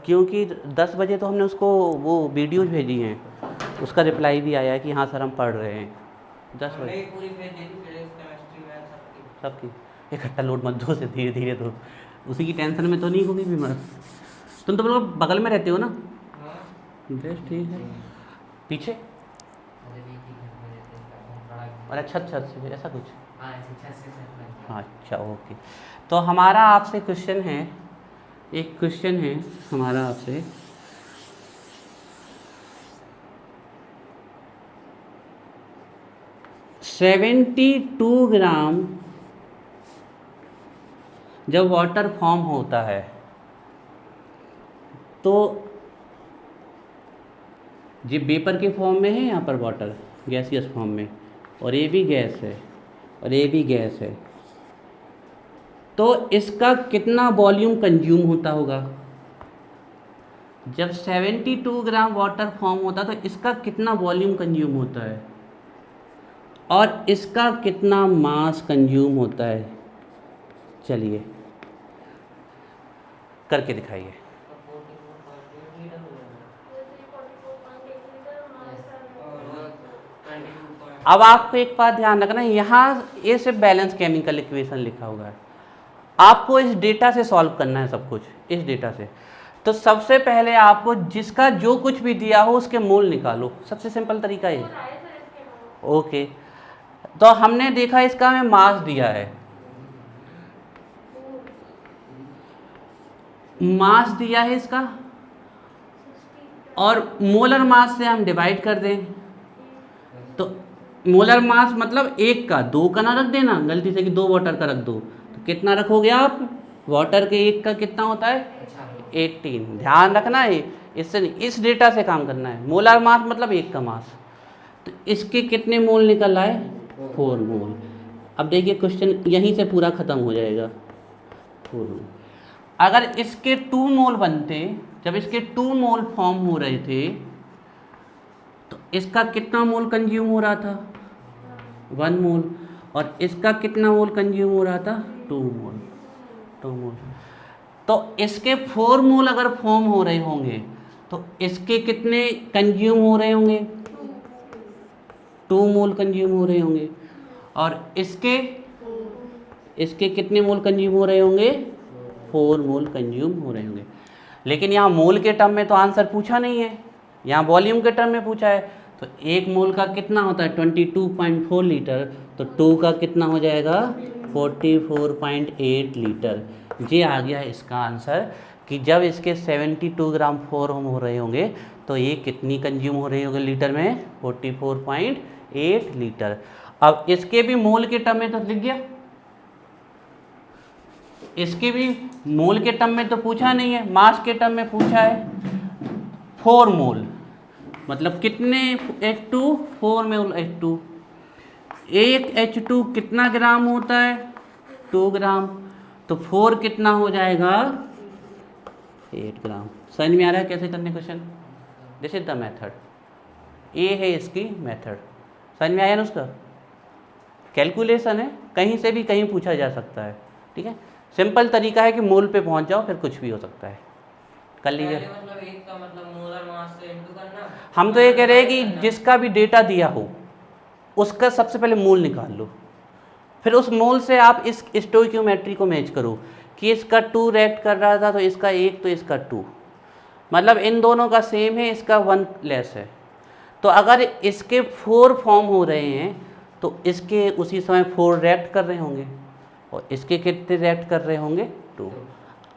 क्योंकि 10 बजे तो हमने उसको वो वीडियोज भेजी हैं, उसका रिप्लाई भी आया है कि हाँ सर हम पढ़ रहे हैं। 10 बजे पूरी भेज दी थी फिजिक्स केमिस्ट्री मैथ सबकी। सबकी इकट्ठा लोड मत दो, से धीरे धीरे दो, उसी की टेंशन में तो नहीं होगी बीमार। तुम तो बिल्कुल बगल में रहते हो ना? हाँ बेस ठीक है। पीछे और छत छत से ऐसा कुछ? हाँ अच्छा ओके। तो हमारा आपसे क्वेश्चन है, एक क्वेश्चन है हमारा आपसे, $72 जब वाटर फॉर्म होता है तो ये वेपर के फॉर्म में है, यहाँ पर वाटर गैसियस फॉर्म में, और ये भी गैस है और ये भी गैस है, तो इसका कितना वॉल्यूम कंज्यूम होता होगा? जब 72 ग्राम वाटर फॉर्म होता है तो इसका कितना वॉल्यूम कंज्यूम होता है और इसका कितना मास कंज्यूम होता है? चलिए करके दिखाइए। अब आपको एक बात ध्यान रखना, यहाँ ये सिर्फ बैलेंस केमिकल इक्वेशन लिखा हुआ है, आपको इस डेटा से सॉल्व करना है सब कुछ, इस डेटा से। तो सबसे पहले आपको जिसका जो कुछ भी दिया हो उसके मोल निकालो, सबसे सिंपल तरीका ये। ओके, तो हमने देखा इसका हमें मास दिया है, मास दिया है इसका, और मोलर मास से हम डिवाइड कर दें तो मोलर मास मतलब एक का, दो का ना रख देना गलती से कि दो वाटर का रख दो, तो कितना रखोगे आप? वाटर के एक का कितना होता है? 18। ध्यान रखना है, इससे नहीं, इस डेटा से काम करना है। मोलर मास मतलब एक का मास, तो इसके कितने मोल निकल आए? 4 मोल। अब देखिए क्वेश्चन यहीं से पूरा खत्म हो जाएगा। 4 मोल। अगर इसके 2 मोल बनते, जब इसके 2 मोल फॉर्म हो रहे थे तो इसका कितना मोल कंज्यूम हो रहा था? 1 मोल। और इसका कितना मोल कंज्यूम हो रहा था? 2 मोल। 2 मोल। तो इसके 4 मोल अगर फॉर्म हो रहे होंगे तो इसके कितने कंज्यूम हो रहे होंगे? 2 मोल कंज्यूम हो रहे होंगे। और इसके कितने मोल कंज्यूम हो रहे होंगे? 4 मोल कंज्यूम हो रहे होंगे। लेकिन यहाँ मोल के टर्म में तो आंसर पूछा नहीं है, यहाँ वॉल्यूम के टर्म में पूछा है। तो 1 मोल का कितना होता है? 22.4 लीटर। तो 2 का कितना हो जाएगा? 44.8 लीटर। ये आ गया इसका आंसर कि जब इसके 72 ग्राम फॉर्म हो रहे होंगे तो ये कितनी कंज्यूम हो रही होगी लीटर में? 44.8 लीटर। अब इसके भी मोल के टर्म में तो लिख गया, इसके भी मोल के टर्म में तो पूछा नहीं है, मास के टर्म में पूछा है। 4 मोल मतलब कितने H2? 4 मोल H2। एक H2 कितना ग्राम होता है? 2 ग्राम। तो 4 कितना हो जाएगा? 8 ग्राम। समझ में आ रहा है कैसे करने question? This is the method, ये है इसकी मेथड। समझ में आया ना? उसका कैलकुलेशन है, कहीं से भी कहीं पूछा जा सकता है। ठीक है, सिंपल तरीका है कि मोल पे पहुंच जाओ, फिर कुछ भी हो सकता है। कर लीजिए। मतलब एक का मतलब मोलर मास से इनटू करना। हम तो ये कह रहे हैं कि जिसका भी डेटा दिया हो उसका सबसे पहले मोल निकाल लो, फिर उस मोल से आप इस स्टोइकियोमेट्री को मैच करो कि इसका 2 रिएक्ट कर रहा था तो इसका 1 तो इसका 2, मतलब इन दोनों का सेम है, इसका 1 लेस है। तो अगर इसके 4 फॉर्म हो रहे हैं तो इसके उसी समय 4 रिएक्ट कर रहे होंगे और इसके कितने रिएक्ट कर रहे होंगे? 2।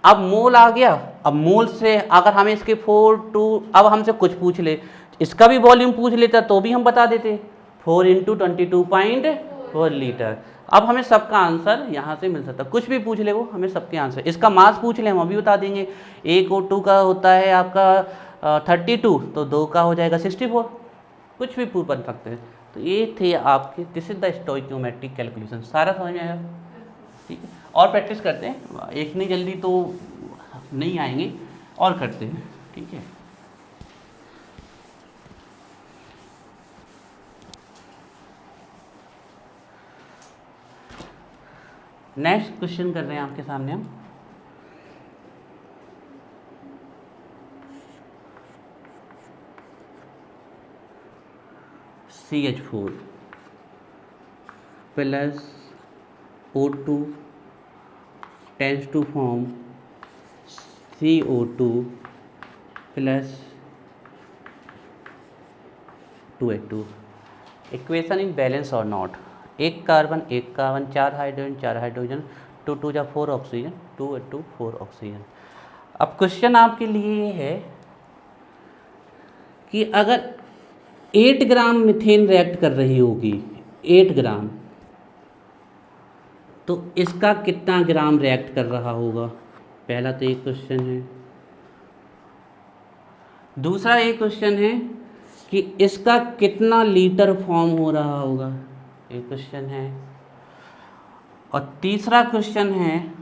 अब मोल आ गया। अब मोल से अगर हमें इसके 4 2, अब हमसे कुछ पूछ ले, इसका भी वॉल्यूम पूछ लेता तो भी हम बता देते, 4 × 22.4 लीटर। अब हमें सबका आंसर यहाँ से मिल सकता, कुछ भी पूछ ले वो हमें सबके आंसर। इसका मास पूछ ले हम अभी बता देंगे। 1 और 2 का होता है आपका 32, तो 2 का हो जाएगा 64, कुछ भी पूछ बन सकते हैं। तो ये थे आपके, this is the stoichiometric calculation. सारा समझ में आया? ठीक है, और प्रैक्टिस करते हैं, एक नहीं जल्दी तो नहीं आएंगे, और करते हैं। ठीक है, नेक्स्ट क्वेश्चन कर रहे हैं आपके सामने हम। CH4 plus O2 tends to form CO2 plus 2H2। Equation is balance और नॉट। एक कार्बन 4 हाइड्रोजन 2 2 जा 4 ऑक्सीजन 2H2 4 ऑक्सीजन। अब क्वेश्चन आपके लिए ये है कि अगर 8 ग्राम मीथेन रिएक्ट कर रही होगी 8 ग्राम, तो इसका कितना ग्राम रिएक्ट कर रहा होगा? पहला तो एक क्वेश्चन है। दूसरा एक क्वेश्चन है कि इसका कितना लीटर फॉर्म हो रहा होगा, एक क्वेश्चन है। और तीसरा क्वेश्चन है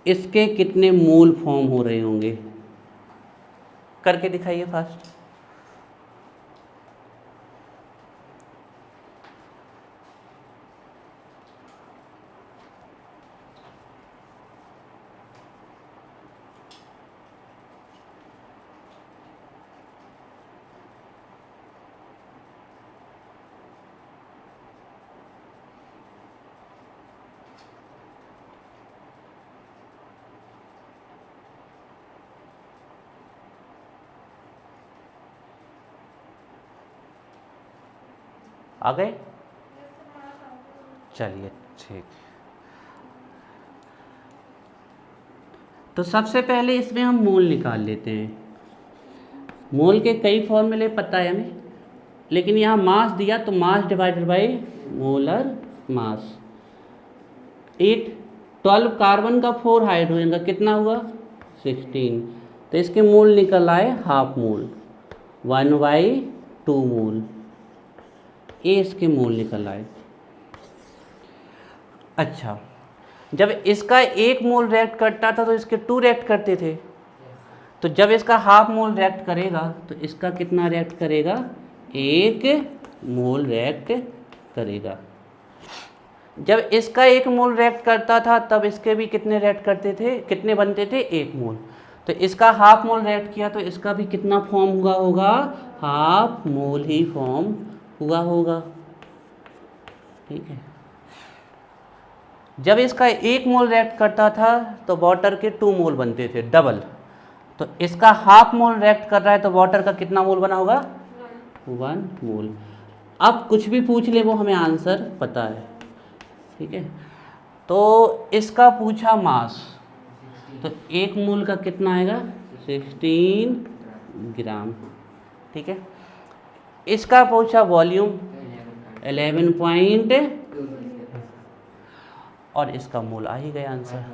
इसके कितने मोल फॉर्म हो रहे होंगे। करके दिखाइए फास्ट। आ गए? चलिए ठीक। तो सबसे पहले इसमें हम मोल निकाल लेते हैं। मोल के कई फॉर्मूले पता है हमें, लेकिन यहाँ मास दिया तो mass divided by molar mass. 12 carbon का 4 हाइड्रोजन का कितना हुआ 16, तो इसके मोल निकल आए हाफ मोल 1/2 मोल। ये इसके मोल निकल आए। अच्छा, जब इसका 1 मोल रिएक्ट करता था तो इसके 2 रिएक्ट करते थे, तो जब इसका हाफ मोल रिएक्ट करेगा तो इसका कितना रिएक्ट करेगा 1 मोल रिएक्ट करेगा। जब इसका 1 मोल रिएक्ट करता था तब इसके भी कितने रिएक्ट करते थे, कितने बनते थे 1 मोल। तो इसका हाफ मोल रिएक्ट किया तो इसका भी कितना फॉर्म हुआ होगा, हाफ मोल ही फॉर्म हुआ होगा। ठीक है। जब इसका 1 मोल रिएक्ट करता था तो वाटर के 2 मोल बनते थे, डबल। तो इसका हाफ मोल रिएक्ट कर रहा है तो वाटर का कितना मोल बना होगा 1 मोल। अब कुछ भी पूछ ले वो हमें आंसर पता है। ठीक है। तो इसका पूछा मास, तो 1 मोल का कितना आएगा 16 ग्राम। ठीक है। इसका पूछा वॉल्यूम 11 और इसका मोल आ ही गया आंसर।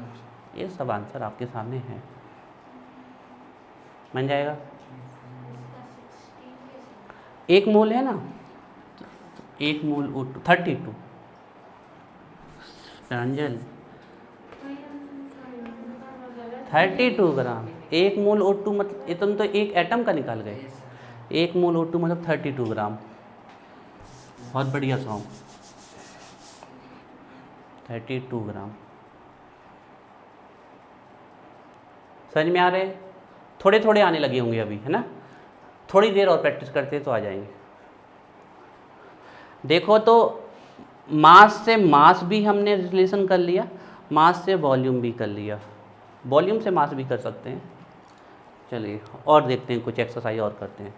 ये सब आंसर आपके सामने है, बन जाएगा। 1 मोल है ना, 1 मोल O2 32 प्रांजल 32 ग्राम। 1 मोल O2 मतलब ये तुम तो एक एटम का निकाल गए। 1 मोल O2 मतलब 32 ग्राम। बहुत बढ़िया सॉन्ग। 32 ग्राम समझ में आ रहे? थोड़े थोड़े आने लगे होंगे अभी, है ना। थोड़ी देर और प्रैक्टिस करते तो आ जाएंगे। देखो तो मास से मास भी हमने रिलेशन कर लिया, मास से वॉल्यूम भी कर लिया, वॉल्यूम से मास भी कर सकते हैं। चलिए और देखते हैं, कुछ एक्सरसाइज और करते हैं।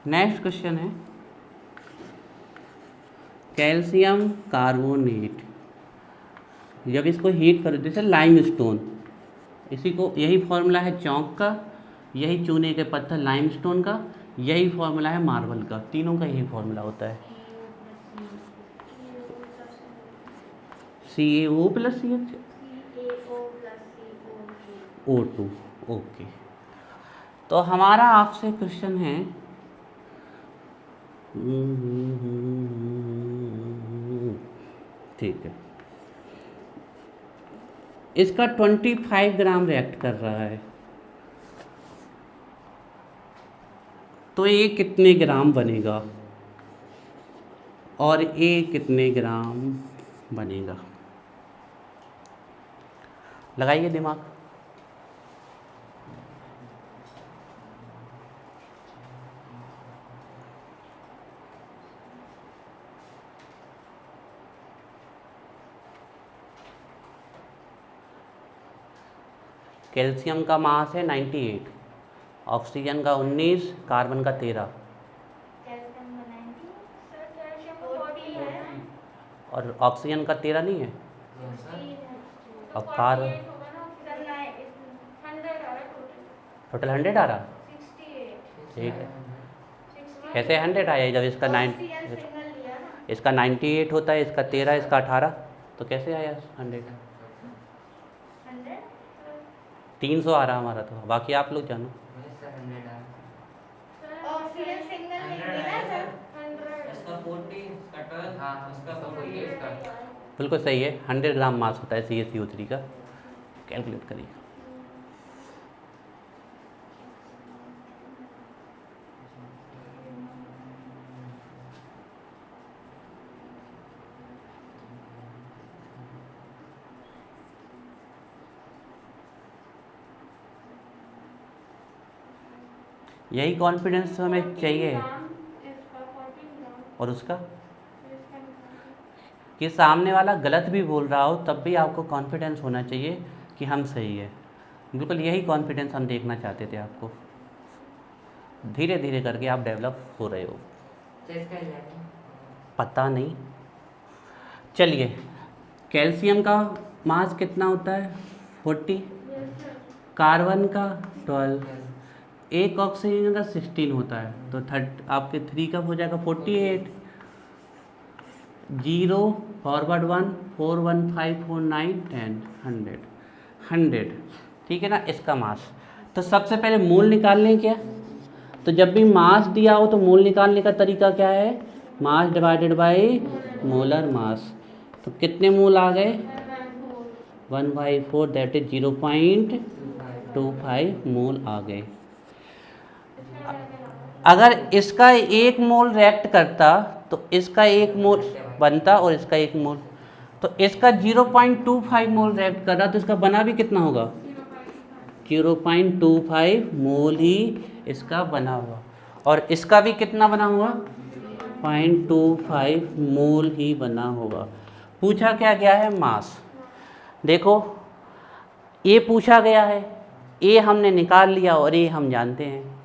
नेक्स्ट क्वेश्चन है कैल्शियम कार्बोनेट। जब इसको हीट करो, जैसे लाइमस्टोन, इसी को, यही फॉर्मूला है चौक का, यही चूने के पत्थर लाइमस्टोन का, यही फॉर्मूला है मार्बल का, तीनों का यही फॉर्मूला होता है CaO + CH2O2। ओके। तो हमारा आपसे क्वेश्चन है ठीक है, इसका 25 ग्राम रिएक्ट कर रहा है, तो ये कितने ग्राम बनेगा और ये कितने ग्राम बनेगा? लगाइए दिमाग। कैल्शियम का मास है 98, ऑक्सीजन का 19, कार्बन का 13 कैल्शियम बनाएंगे सर, कैल्शियम 40 है, और ऑक्सीजन का 13 नहीं है। 60 है, और तो कार 48 होगा ना सर, 100 आ रहा टोटल, टोटल 100 आ रहा। 68, ठीक है, 68 कैसे 100 आया जब इसका 9 ऑक्सीजन सिंगल लिया ना, इसका 98 होता है, इसका 13, इसका 18, तो कैसे आया 100? 100 300 आ रहा हमारा, तो बाकी आप लोग जानो। ऑक्सीजन सिंगल लेंगे ना सर, 100 इसका 40, इसका 12, हाँ, इसका 40, इसका बिल्कुल सही है, 100 ग्राम मास होता है CaCO3 का। कैलकुलेट करिए। यही कॉन्फिडेंस हमें चाहिए। इसका 14 ग्राम, और उसका इसका कि सामने वाला गलत भी बोल रहा हो तब भी आपको कॉन्फिडेंस होना चाहिए कि हम सही है। बिल्कुल यही कॉन्फिडेंस हम देखना चाहते थे आपको। धीरे धीरे करके आप डेवलप हो रहे हो। पता नहीं। चलिए, कैल्शियम का मास कितना होता है 40, कार्बन का 12, एक ऑक्सीजन का 16 होता है, तो आपके 3 कब हो जाएगा 48, 0 फॉरवर्ड 1 4 1 5 4 9 10 100 100। ठीक है ना, इसका मास। तो सबसे पहले मोल निकाल लें क्या। तो जब भी मास दिया हो तो मोल निकालने का तरीका क्या है, mass divided by molar mass. तो कितने मोल आ गए 1/4, दैट इज 0.25 मोल आ गए। अगर इसका एक मोल रिएक्ट करता तो इसका एक मोल बनता और इसका एक मोल, तो इसका 0.25 मोल रिएक्ट कर रहा तो इसका बना भी कितना होगा 0.25 मोल ही इसका बना हुआ, और इसका भी कितना बना हुआ 0.25 मोल ही बना होगा। पूछा क्या गया है मास। देखो ए पूछा गया है, ए हमने निकाल लिया और ए हम जानते हैं,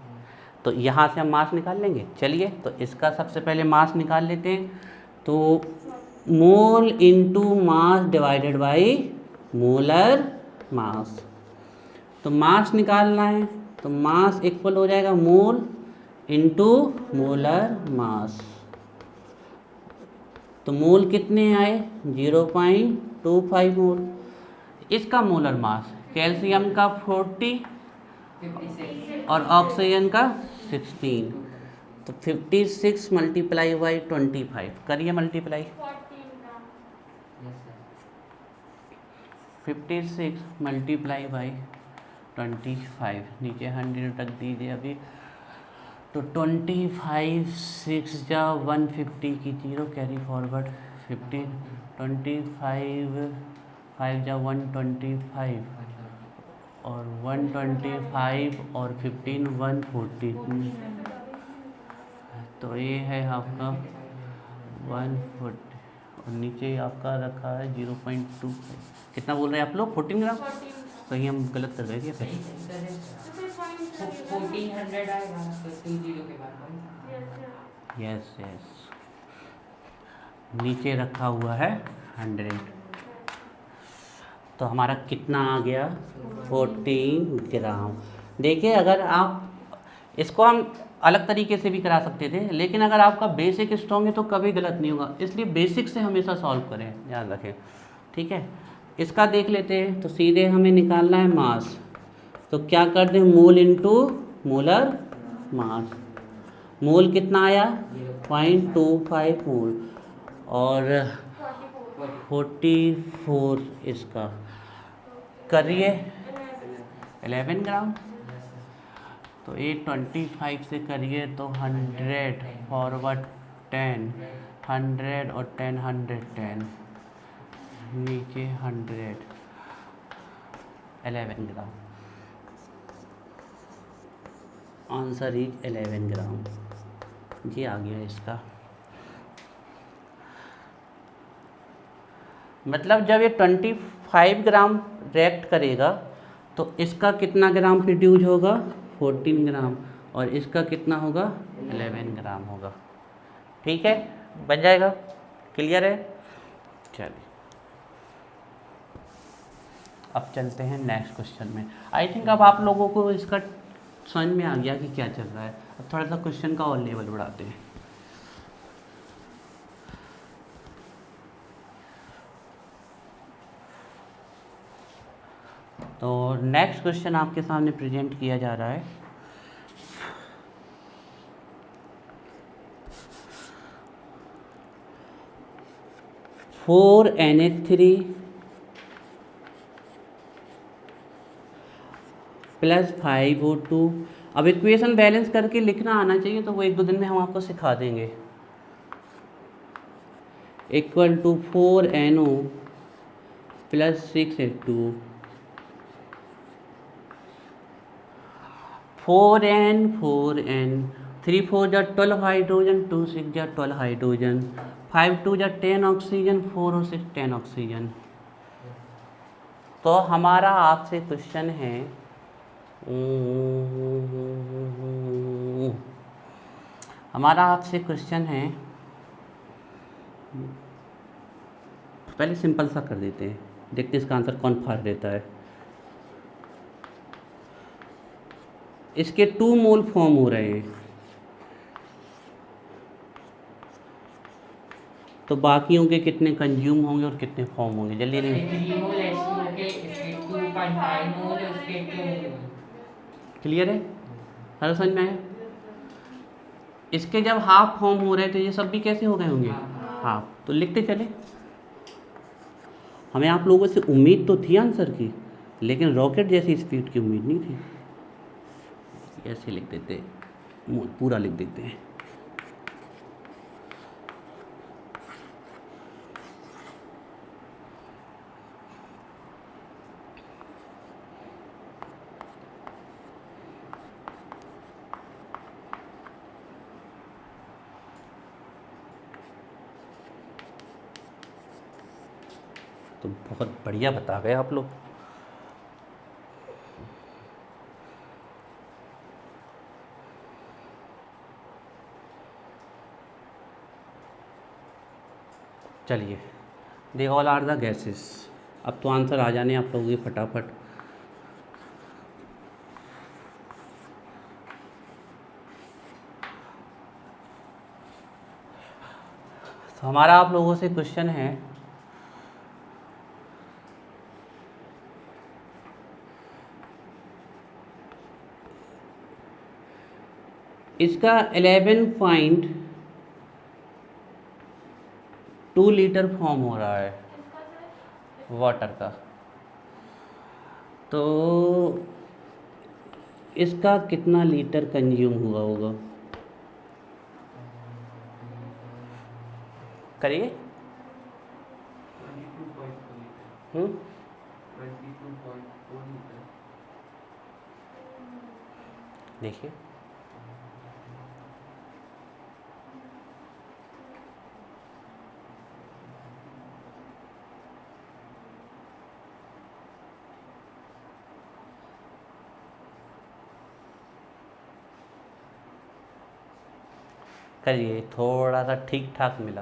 तो यहाँ से हम मास निकाल लेंगे। चलिए, तो इसका सबसे पहले मास निकाल लेते हैं। तो mole into mass divided by molar mass. तो मास निकालना है तो मास इक्वल हो जाएगा मोल इंटू मोलर मास। तो मोल कितने आए 0.25 मोल। इसका मोलर मास कैल्शियम का 40 और ऑक्सीजन का 16, तो 56 मल्टीप्लाई बाई 25 करिए मल्टीप्लाई। 56 मल्टीप्लाई बाई 25, नीचे 100 रख दीजिए अभी। तो 25 6 जा 150 की 0 कैरी फॉरवर्ड 15, 25 5 जा 125 और 125 और 15 140, तो ये है आपका 140 और नीचे आपका रखा है 0.25। कितना बोल रहे हैं आप लोग 14 ग्राम। कहीं हम गलत कर रहे थे फिर। 1400 आएगा तो 20 के बाद। यस यस, नीचे रखा हुआ है 100। तो हमारा कितना आ गया 14 ग्राम। देखिए, अगर आप इसको हम अलग तरीके से भी करा सकते थे, लेकिन अगर आपका बेसिक स्ट्रॉन्ग है तो कभी गलत नहीं होगा, इसलिए बेसिक से हमेशा सॉल्व करें, ध्यान रखें। ठीक है, इसका देख लेते हैं। तो सीधे हमें निकालना है मास, तो क्या कर दें मोल इंटू मोलर मास। मोल कितना आया 0.25 मोल और 44 इसका करिए 11 ग्राम। तो 825 से करिए तो 100 फॉरवर्ड 10, 100 और 10 110, नीचे 100, 11 ग्राम। आंसर इज 11 ग्राम। जी आ गया इसका। मतलब जब ये 25 ग्राम रिएक्ट करेगा तो इसका कितना ग्राम प्रोड्यूस होगा? 14 ग्राम। और इसका कितना होगा? 11 ग्राम होगा। ठीक है, बन जाएगा। क्लियर है? चलिए अब चलते हैं नेक्स्ट क्वेश्चन में। आई थिंक अब आप लोगों को इसका समझ में आ गया कि क्या चल रहा है। अब थोड़ा सा क्वेश्चन का और लेवल बढ़ाते हैं। तो नेक्स्ट क्वेश्चन आपके सामने प्रेजेंट किया जा रहा है। Four NH3 plus 5O2। अब इक्वेशन बैलेंस करके लिखना आना चाहिए, तो वो 1-2 दिन में हम आपको सिखा देंगे। Equal to 4NO plus 6H2। 4N 3 4 जा 12 हाइड्रोजन, 2 6 जा 12 हाइड्रोजन, 5 2 जा 10 ऑक्सीजन, 4 और 6 10 ऑक्सीजन। तो हमारा आपसे क्वेश्चन है, पहले सिंपल सा कर देते हैं, देखते हैं इसका आंसर कौन फाड़ देता है। इसके 2 मोल फॉर्म हो रहे हैं, तो बाकियों के कितने कंज्यूम होंगे और कितने फॉर्म होंगे? जल्दी नहीं। 3 मोल H2 के, इसके 2.5 मोल, इसके 2 मोल। क्लियर है? हर समझ में आया? इसके जब हाफ फॉर्म हो रहे थे, ये सब भी कैसे हो गए होंगे? हाफ। तो लिखते चले। हमें आप लोगों से उम्मीद तो थी आंसर की, लेकिन रॉकेट जैसी स्पीड की उम्मीद नहीं थी। ऐसे लिख देते, पूरा लिख देते हैं। तो बहुत बढ़िया बता गए आप लोग। चलिए, they all are the gases. अब तो आंसर आ जाने आप लोगों के फटाफट। तो हमारा आप लोगों से क्वेश्चन है, इसका 11.2 लीटर फॉर्म हो रहा है वाटर का। तो इसका कितना लीटर कंज्यूम हुआ होगा? करिए। 22.4 लीटर। देखिए, करिए, थोड़ा सा ठीक ठाक मिला।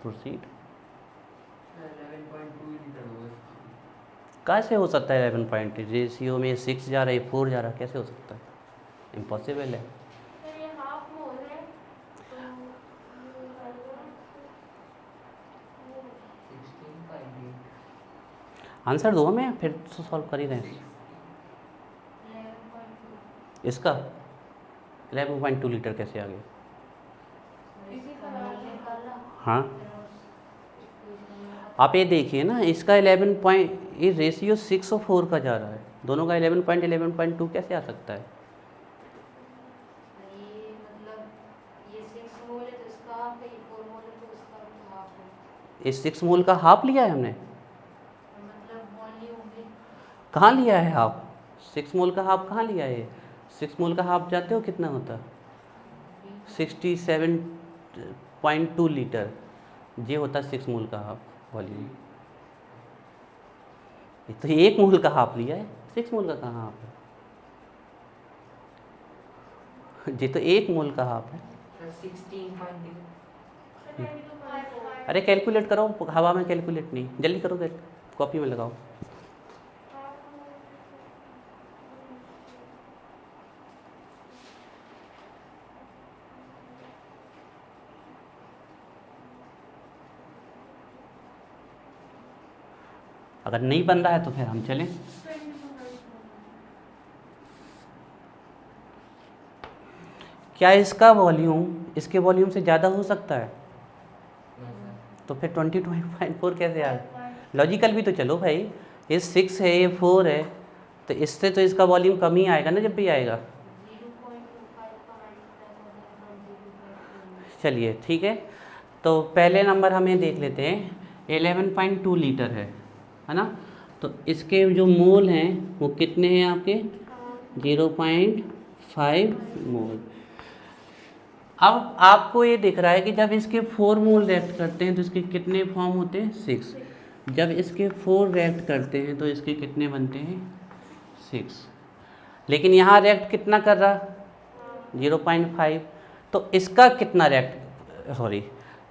प्रोसीड। 11.2 लीटर होगा। कैसे हो सकता है? 11 रेशियो में 6 जा रहा है, 4 जा रहा है, कैसे हो सकता है? इम्पॉसिबल है। तो ये हाफ मोल है, तो ये आएगा 16.8। आंसर दो हमें, फिर तो सॉल्व कर ही रहे हैं। 11.2। इसका 11.2 लीटर कैसे आ गया? इसी तरह निकाला। हाँ, आप ये देखिए ना, इसका 11 पॉइंट, ये रेशियो 6 और 4 का जा रहा है, दोनों का 11.2 कैसे आ सकता है? ये मतलब ये 6 मोल है तो इसका हाफ है, ये 4 मोल है तो इसका हाफ है। इस 6 मोल का हाफ लिया है हमने। मतलब मोल नहीं होंगे। कहाँ लिया है हाफ? 6 मोल का हाफ कहाँ लिया है? 6 मोल का हाफ जाते हो कितना होता? 67.2 लीटर। ये होता 6 मोल का हाफ वॉल्यूम। तो 1 मोल का हाफ लिया है, 6 मोल का कहाँ हाफ है? ये तो 1 मोल का हाफ है। 16.0 अरे कैलकुलेट करो, हवा में कैलकुलेट नहीं, जल्दी करो, कॉपी में लगाओ। अगर नहीं बन रहा है तो फिर हम चलें। क्या इसका वॉल्यूम इसके वॉल्यूम से ज़्यादा हो सकता है? तो फिर 22.4 कैसे आ गया? लॉजिकल भी तो चलो भाई, ये 6 है, ये 4 है, तो इससे तो इसका वॉल्यूम कम ही आएगा ना जब भी आएगा। 0.25 का मल्टीप्लाई कर दें। चलिए ठीक है, तो पहले नंबर हमें देख लेते हैं। 11.2 लीटर है ना? तो इसके जो मोल हैं वो कितने हैं आपके? 0.5 मोल। अब आपको ये दिख रहा है कि जब इसके 4 मोल रिएक्ट करते हैं तो इसके कितने फॉर्म होते हैं? 6। जब इसके 4 रिएक्ट करते हैं तो इसके कितने बनते हैं? 6। लेकिन यहाँ रिएक्ट कितना कर रहा? 0.5। तो इसका कितना रिएक्ट, सॉरी,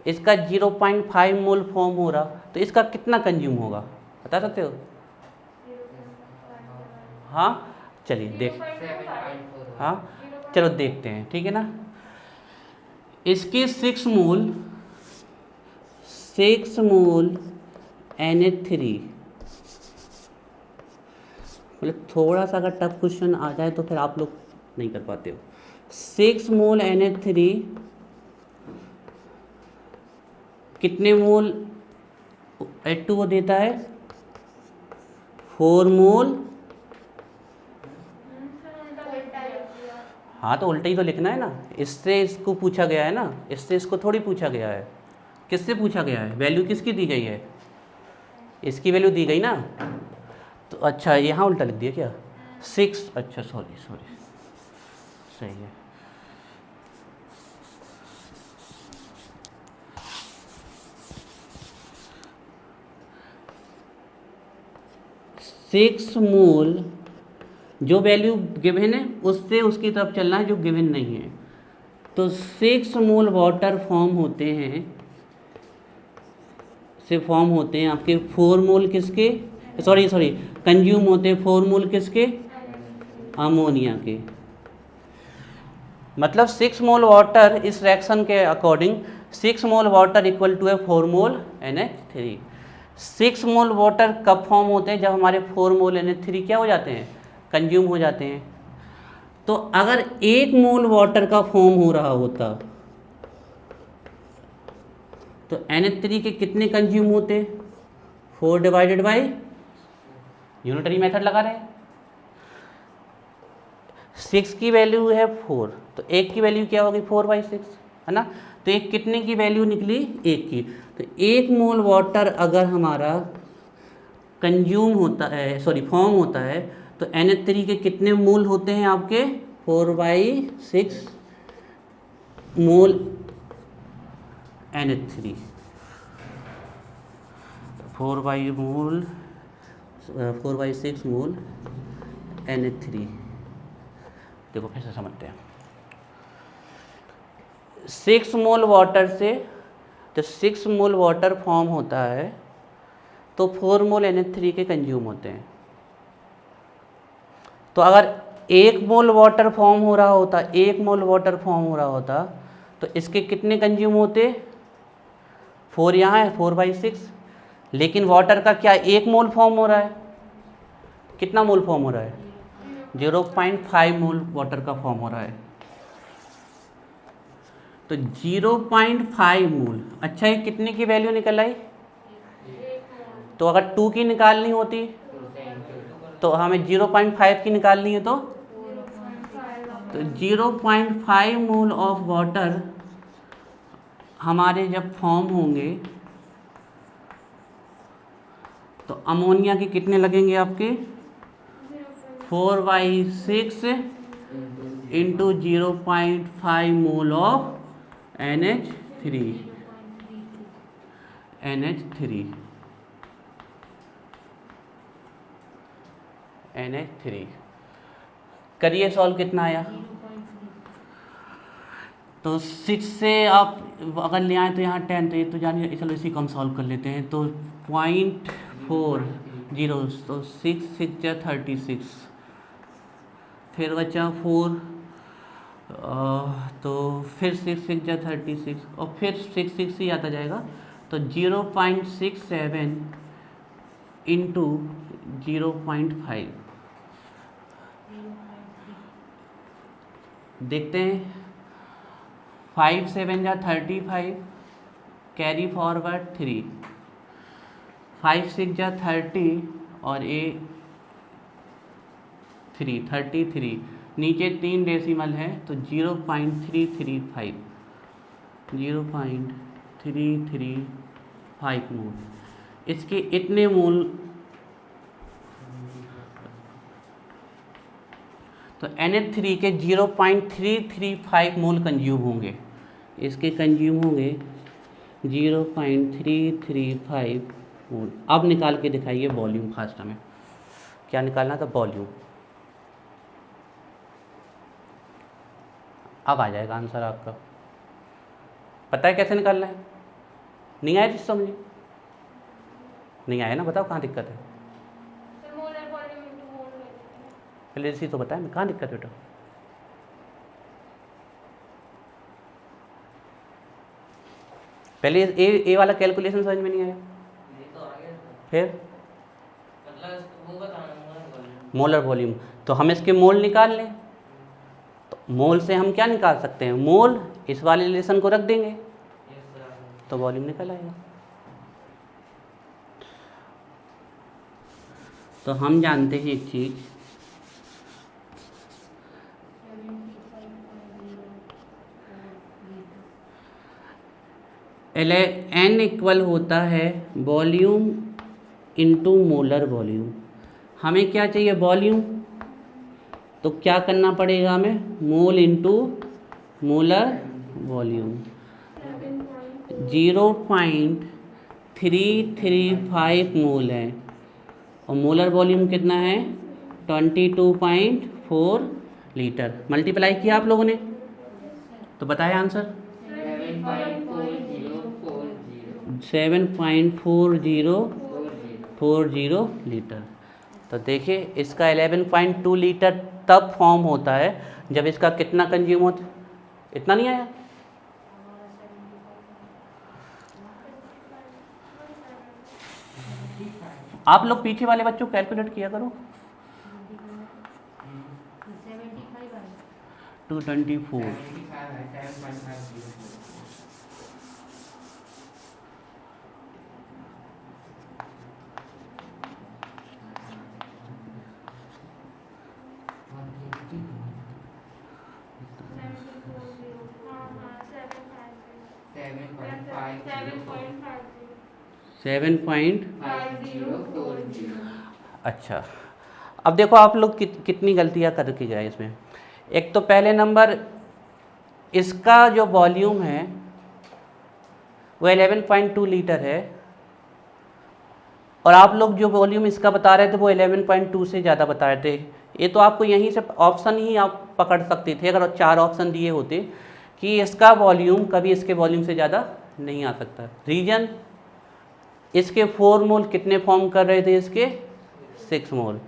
इसका 0.5 मोल फॉर्म हो रहा, तो इसका कितना कंज्यूम होगा बता सकते हो? हाँ चलिए देख, 7.4 हाँ चलो देखते हैं, ठीक है ना। इसके 6 मोल NH3, मतलब थोड़ा सा अगर टफ क्वेश्चन आ जाए तो फिर आप लोग नहीं कर पाते हो। 6 मोल NH3 कितने मोल H2O देता है? 4 मोल। हाँ तो उल्टा ही तो लिखना है ना, इससे इसको पूछा गया है ना, इससे इसको थोड़ी पूछा गया है। किससे पूछा गया है? वैल्यू किसकी दी गई है? इसकी वैल्यू दी गई ना। तो अच्छा यहाँ उल्टा लिख दिया क्या? 6, अच्छा सॉरी सही है। सिक्स मोल जो वैल्यू गिवन है उससे उसकी तरफ चलना है जो गिवन नहीं है। तो 6 मोल वाटर फॉर्म होते हैं, से फॉर्म होते हैं आपके 4 मोल किसके, सॉरी कंज्यूम होते हैं 4 मोल किसके? अमोनिया के। मतलब 6 मोल वाटर इस रिएक्शन के according 6 mole water equal to है 4 मोल NH3। 6 मोल वाटर कब फॉर्म होते हैं? जब हमारे 4 मोल NH3 क्या हो जाते हैं? कंज्यूम हो जाते हैं। तो अगर 1 मोल वाटर का फॉर्म हो रहा होता तो NH3 के कितने कंज्यूम होते? 4 डिवाइडेड बाई, यूनिटरी मेथड लगा रहे हैं। 6 की वैल्यू है 4, तो 1 की वैल्यू क्या होगी? 4/6 है ना। तो एक कितने की वैल्यू निकली? 1 की। तो 1 मोल वाटर अगर हमारा कंज्यूम होता है, सॉरी फॉर्म होता है, तो NH3 के कितने मोल होते हैं आपके? 4/6 मोल NH3। 4/6 मोल NH3। देखो फिर से समझते हैं। 6 मोल वाटर से जब 6 मोल वाटर फॉर्म होता है तो 4 मोल NH3 के कंज्यूम होते हैं। तो अगर 1 मोल वाटर फॉर्म हो रहा होता, 1 मोल वाटर फॉर्म हो रहा होता तो इसके कितने कंज्यूम होते? 4 यहाँ है, 4/6। लेकिन वाटर का क्या 1 मोल फॉर्म हो रहा है? कितना मोल फॉर्म हो रहा है? 0.5 मोल वाटर का फॉर्म हो रहा है। तो 0.5 मोल, अच्छा ये कितने की वैल्यू निकल आई? तो अगर 2 की निकालनी होती तो हमें 0.5 की निकालनी है तो 0.5 मोल ऑफ वाटर हमारे जब फॉर्म होंगे तो अमोनिया के कितने लगेंगे आपके? 4/6 into 0.5 mole of NH3। NH3। करिए सॉल्व, कितना आया? 0.3। तो 6 से आप अगर ले आए तो यहाँ 10, तो ये तो जानिए, चलो इसी को हम सॉल्व कर लेते हैं। तो 0.40, तो 6 6 जा 36, फिर बचा 4, तो फिर 6 6 जा 36, और फिर 6 6 ही आता जाएगा। तो 0.67 इंटू 0.5, देखते हैं। 5 7 जा 35, कैरी फॉरवर्ड 3, 5 6 जा 30, और ए 33, नीचे 3 डेसिमल है, तो 0.335, 0.335 मूल। इसके इतने मूल, तो NH3 के 0.335 मूल कंज्यूम होंगे। इसके कंज्यूम होंगे 0.335 मूल। अब निकाल के दिखाइए वॉल्यूम फास्ट में। क्या निकालना था? वॉल्यूम। अब आ जाएगा आंसर आपका। पता है कैसे निकालना है? नहीं आया जिस समझिए, नहीं आया ना, बताओ कहाँ दिक्कत है? सर मोलर वॉल्यूम इनटू मोल ले लेते हैं। पहले इसी तो बताया मैं, कहाँ दिक्कत है बेटा? पहले ए वाला कैलकुलेशन समझ में नहीं आया, ये तो आ गया था। फिर मतलब वो बताना मोलर मोलर वॉल्यूम। तो हम इसके मोल निकाल लें, तो मोल से हम क्या निकाल सकते हैं? मोल, इस वाले रिलेशन को रख देंगे यस सर। तो वॉल्यूम निकल आएगा। तो हम जानते हैं एक चीज़, N इक्वल होता है वॉल्यूम इंटू मोलर वॉल्यूम। हमें क्या चाहिए? वॉल्यूम। तो क्या करना पड़ेगा हमें? Mole into molar volume. 0.335 मोल है, और मोलर वॉल्यूम कितना है? 22.4 लीटर। मल्टीप्लाई किया आप लोगों ने, तो बताया आंसर 7.4040 लीटर। तो देखिए इसका 11.2 लीटर तब फॉर्म होता है जब इसका कितना कंज्यूम होता है? इतना नहीं आया? आप लोग पीछे वाले बच्चों कैलकुलेट किया करो। 224। 7. अच्छा, अब देखो आप लोग कितनी गलतियां करके गए इसमें। एक तो पहले नंबर, इसका जो वॉल्यूम है वो 11.2 लीटर है, और आप लोग जो वॉल्यूम इसका बता रहे थे वो 11.2 से ज़्यादा बता रहे थे। ये तो आपको यहीं से ऑप्शन ही आप पकड़ सकते थे अगर 4 ऑप्शन दिए होते कि इसका वॉल्यूम कभी इसके वॉल्यूम से ज़्यादा नहीं आ सकता। रीजन, इसके 4 मोल कितने फॉर्म कर रहे थे? इसके 6 मोल।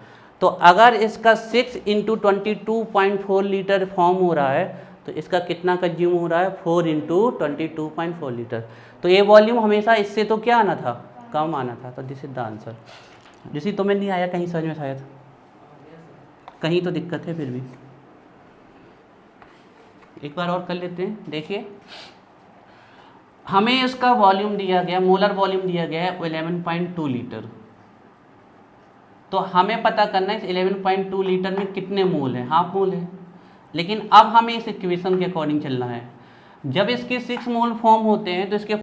तो अगर इसका 6 इंटू 22.4 लीटर फॉर्म हो रहा है तो इसका कितना कंज्यूम हो रहा है? 4 इंटू 22.4 लीटर। तो ये वॉल्यूम हमेशा इससे तो क्या आना था? कम आना था। तो दिस इज द आंसर। जिसी तुम्हें नहीं आया कहीं समझ में, शायद कहीं तो दिक्कत है। फिर भी एक बार और कर लेते हैं। देखिए हमें इसका वॉल्यूम दिया गया, मोलर वॉल्यूम दिया गया है 11.2 लीटर। तो हमें पता करना है इस 11.2 लीटर में कितने मोल हैं? हाफ मोल है। लेकिन अब हमें इस इक्वेशन के अकॉर्डिंग चलना है। जब इसके 6 मोल फॉर्म होते हैं तो इसके